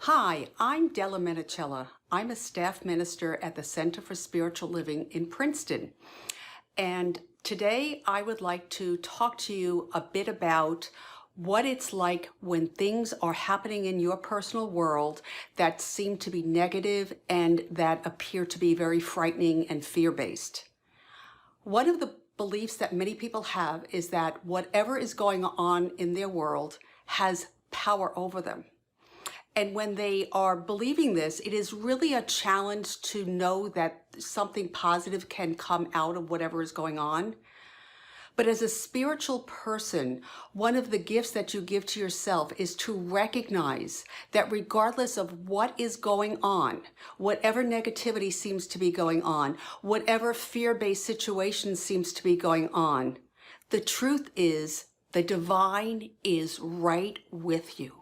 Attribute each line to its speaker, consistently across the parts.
Speaker 1: Hi, I'm Della Menicella. I'm a staff minister at the Center for Spiritual Living in Princeton. And today I would like to talk to you a bit about what it's like when things are happening in your personal world that seem to be negative and that appear to be very frightening and fear-based. One of the beliefs that many people have is that whatever is going on in their world has power over them. And when they are believing this, it is really a challenge to know that something positive can come out of whatever is going on. But as a spiritual person, one of the gifts that you give to yourself is to recognize that regardless of what is going on, whatever negativity seems to be going on, whatever fear-based situation seems to be going on, the truth is the divine is right with you.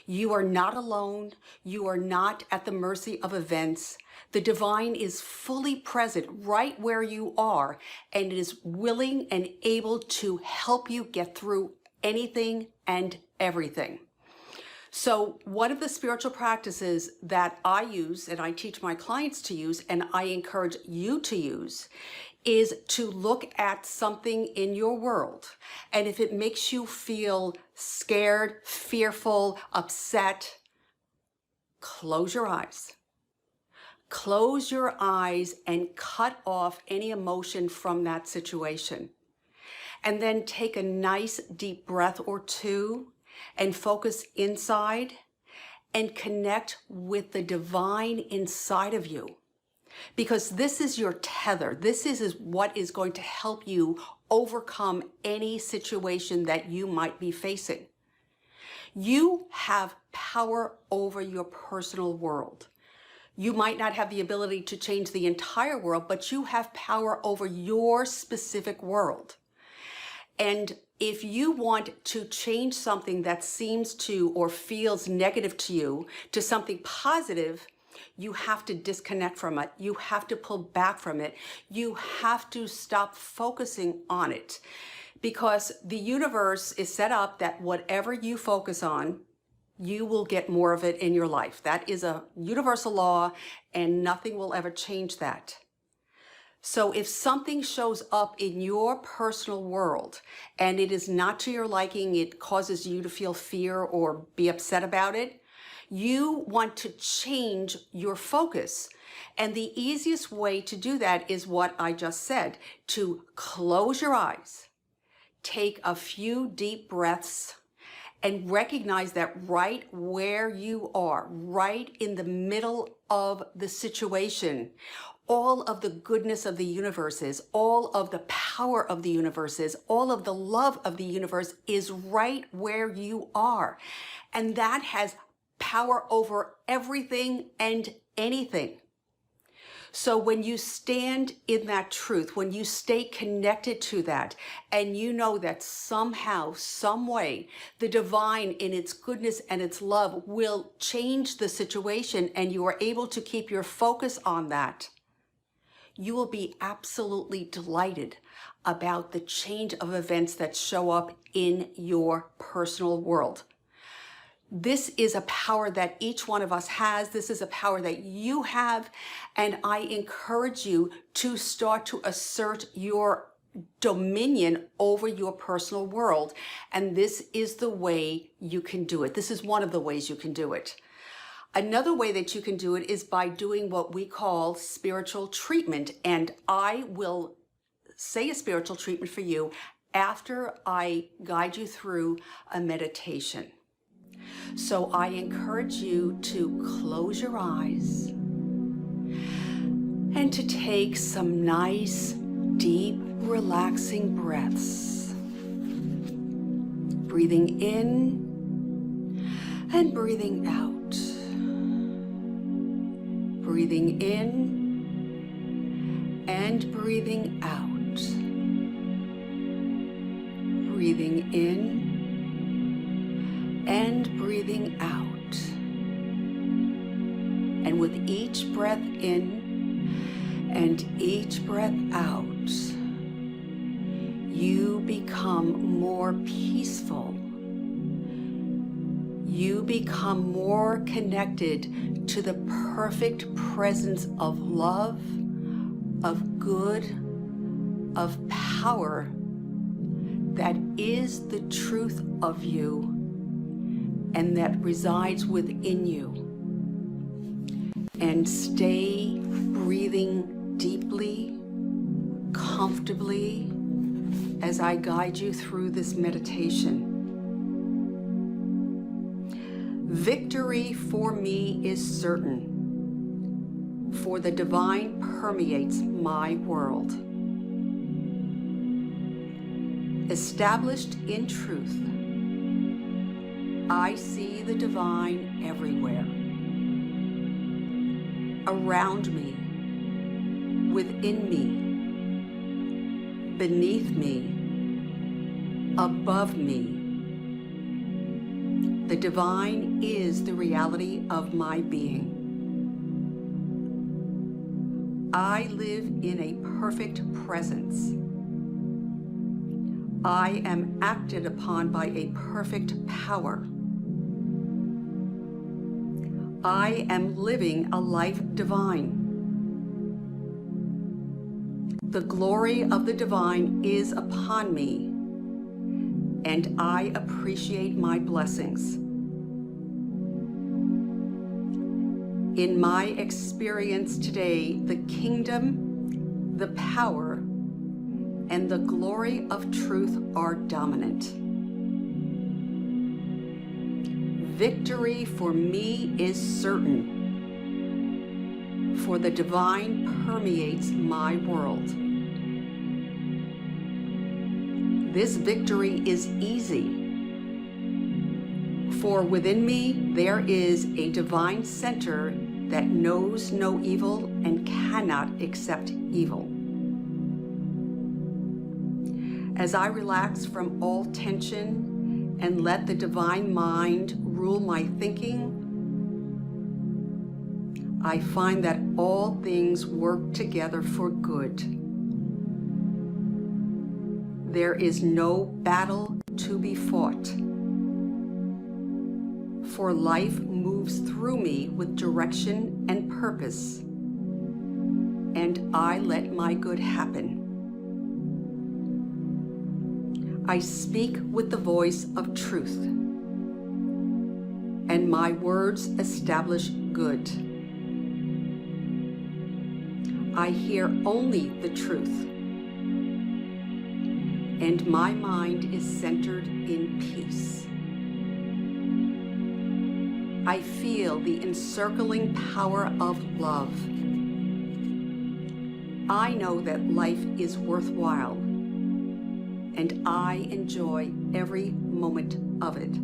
Speaker 1: You are not alone. You are not at the mercy of events. The divine is fully present right where you are and is willing and able to help you get through anything and everything. So one of the spiritual practices that I use and I teach my clients to use and I encourage you to use is to look at something in your world. And if it makes you feel scared, fearful, upset, close your eyes. Close your eyes and cut off any emotion from that situation. And then take a nice deep breath or two and focus inside and connect with the divine inside of you. Because this is your tether. This is what is going to help you overcome any situation that you might be facing. You have power over your personal world. You might not have the ability to change the entire world, but you have power over your specific world. And if you want to change something that seems to or feels negative to you to something positive, you have to disconnect from it. You have to pull back from it. You have to stop focusing on it because the universe is set up that whatever you focus on, you will get more of it in your life. That is a universal law and nothing will ever change that. So if something shows up in your personal world and it is not to your liking, it causes you to feel fear or be upset about it, you want to change your focus. And the easiest way to do that is what I just said, to close your eyes, take a few deep breaths, and recognize that right where you are, right in the middle of the situation, all of the goodness of the universe is, all of the power of the universe is, all of the love of the universe is right where you are. And that has power over everything and anything. So when you stand in that truth, when you stay connected to that, and you know that somehow, some way, the divine in its goodness and its love will change the situation and you are able to keep your focus on that, you will be absolutely delighted about the change of events that show up in your personal world. This is a power that each one of us has. This is a power that you have. And I encourage you to start to assert your dominion over your personal world. And this is the way you can do it. This is one of the ways you can do it. Another way that you can do it is by doing what we call spiritual treatment. And I will say a spiritual treatment for you after I guide you through a meditation. So I encourage you to close your eyes and to take some nice, deep, relaxing breaths. Breathing in and breathing out. Breathing in and breathing out. Breathing in and breathing out. And with each breath in and each breath out, you become more peaceful. you become more connected to the perfect presence of love, of good, of power that is the truth of you and that resides within you. And stay breathing deeply, comfortably, as I guide you through this meditation. Victory for me is certain, for the divine permeates my world. Established in truth, I see the divine everywhere, around me, within me, beneath me, above me. The divine is the reality of my being. I live in a perfect presence. I am acted upon by a perfect power. I am living a life divine. The glory of the divine is upon me, and I appreciate my blessings. In my experience today, the kingdom, the power, and the glory of truth are dominant. Victory for me is certain, for the divine permeates my world. This victory is easy, for within me there is a divine center that knows no evil and cannot accept evil. As I relax from all tension and let the divine mind rule my thinking, I find that all things work together for good. There is no battle to be fought, for life moves through me with direction and purpose, and I let my good happen. I speak with the voice of truth, and my words establish good. I hear only the truth, and my mind is centered in peace. I feel the encircling power of love. I know that life is worthwhile, and I enjoy every moment of it.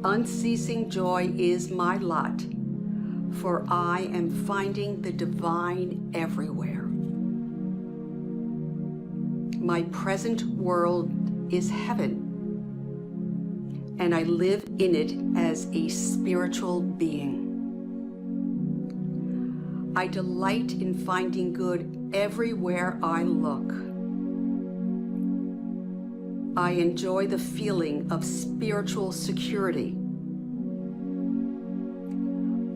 Speaker 1: Unceasing joy is my lot, for I am finding the divine everywhere. My present world is heaven, and I live in it as a spiritual being. I delight in finding good everywhere I look. I enjoy the feeling of spiritual security.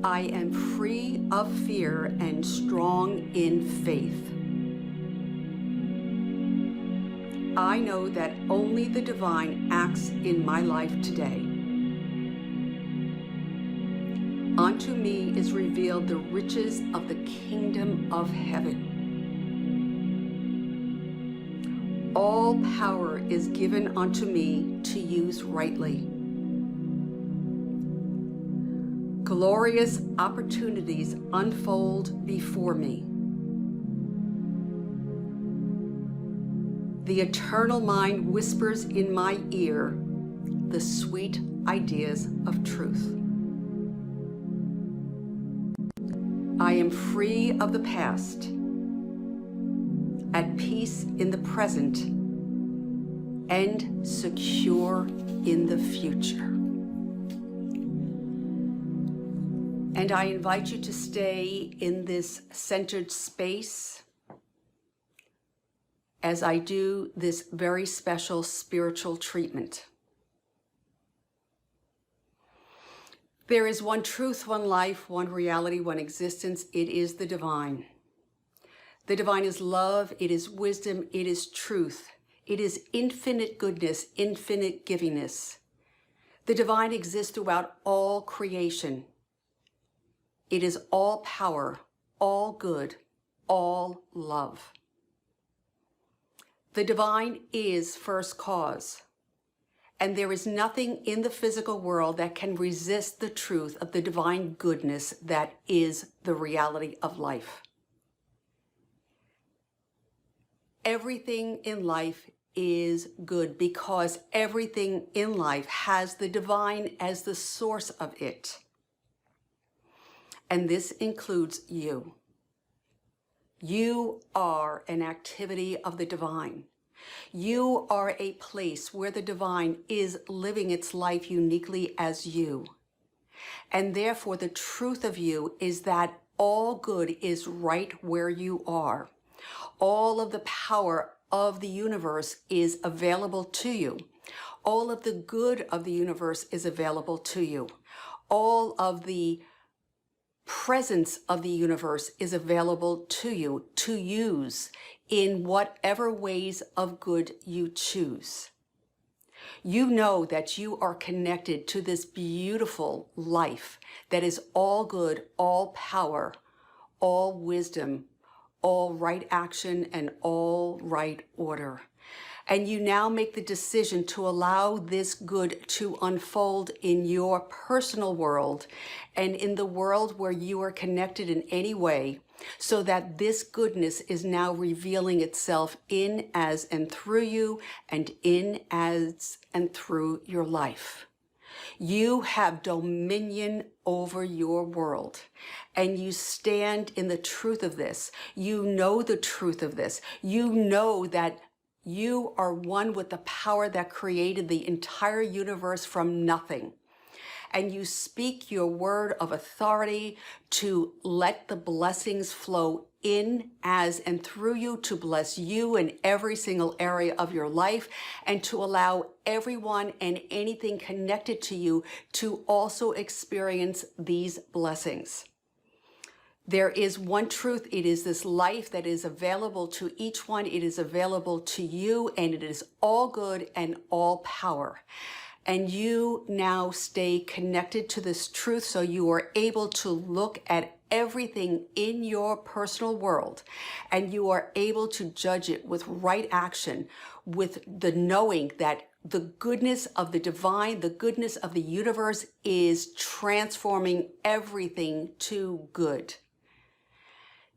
Speaker 1: I am free of fear and strong in faith. I know that only the divine acts in my life today. Unto me is revealed the riches of the kingdom of heaven. All power is given unto me to use rightly. Glorious opportunities unfold before me. The eternal mind whispers in my ear the sweet ideas of truth. I am free of the past, at peace in the present, and secure in the future. And I invite you to stay in this centered space as I do this very special spiritual treatment. There is one truth, one life, one reality, one existence. It is the divine. The divine is love, it is wisdom, it is truth. It is infinite goodness, infinite givingness. The divine exists throughout all creation. It is all power, all good, all love. The divine is first cause, and there is nothing in the physical world that can resist the truth of the divine goodness that is the reality of life. Everything in life is good because everything in life has the divine as the source of it. And this includes you. You are an activity of the divine. You are a place where the divine is living its life uniquely as you. And therefore, the truth of you is that all good is right where you are. All of the power of the universe is available to you. All of the good of the universe is available to you. All of the presence of the universe is available to you to use in whatever ways of good you choose. You know that you are connected to this beautiful life that is all good, all power, all wisdom, all right action, and all right order. And you now make the decision to allow this good to unfold in your personal world and in the world where you are connected in any way, so that this goodness is now revealing itself in, as, and through you, and in, as, and through your life. You have dominion over your world, and you stand in the truth of this. You know the truth of this. You know that you are one with the power that created the entire universe from nothing. And you speak your word of authority to let the blessings flow in, as, and through you to bless you in every single area of your life, and to allow everyone and anything connected to you to also experience these blessings. There is one truth. It is this life that is available to each one. It is available to you, and it is all good and all power. And you now stay connected to this truth, so you are able to look at everything in your personal world, and you are able to judge it with right action, with the knowing that the goodness of the divine, the goodness of the universe is transforming everything to good.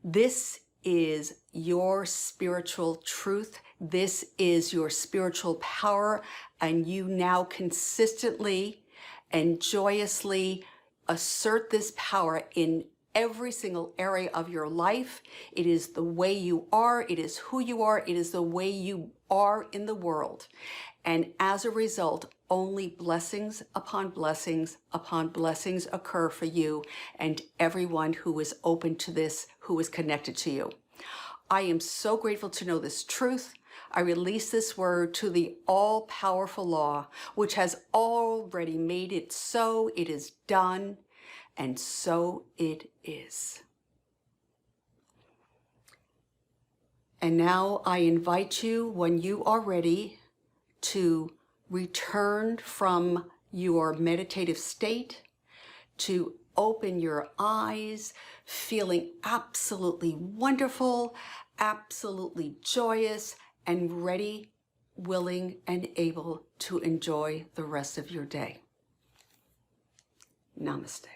Speaker 1: This is your spiritual truth. This is your spiritual power, and you now consistently and joyously assert this power in every single area of your life. It is the way you are. It is who you are. It is the way you are in the world. And as a result, only blessings upon blessings upon blessings occur for you and everyone who is open to this, who is connected to you. I am so grateful to know this truth. I release this word to the all-powerful law, which has already made it so. It is done, and so it is. And now I invite you, when you are ready, to return from your meditative state, to open your eyes, feeling absolutely wonderful, absolutely joyous, and ready, willing, and able to enjoy the rest of your day. Namaste.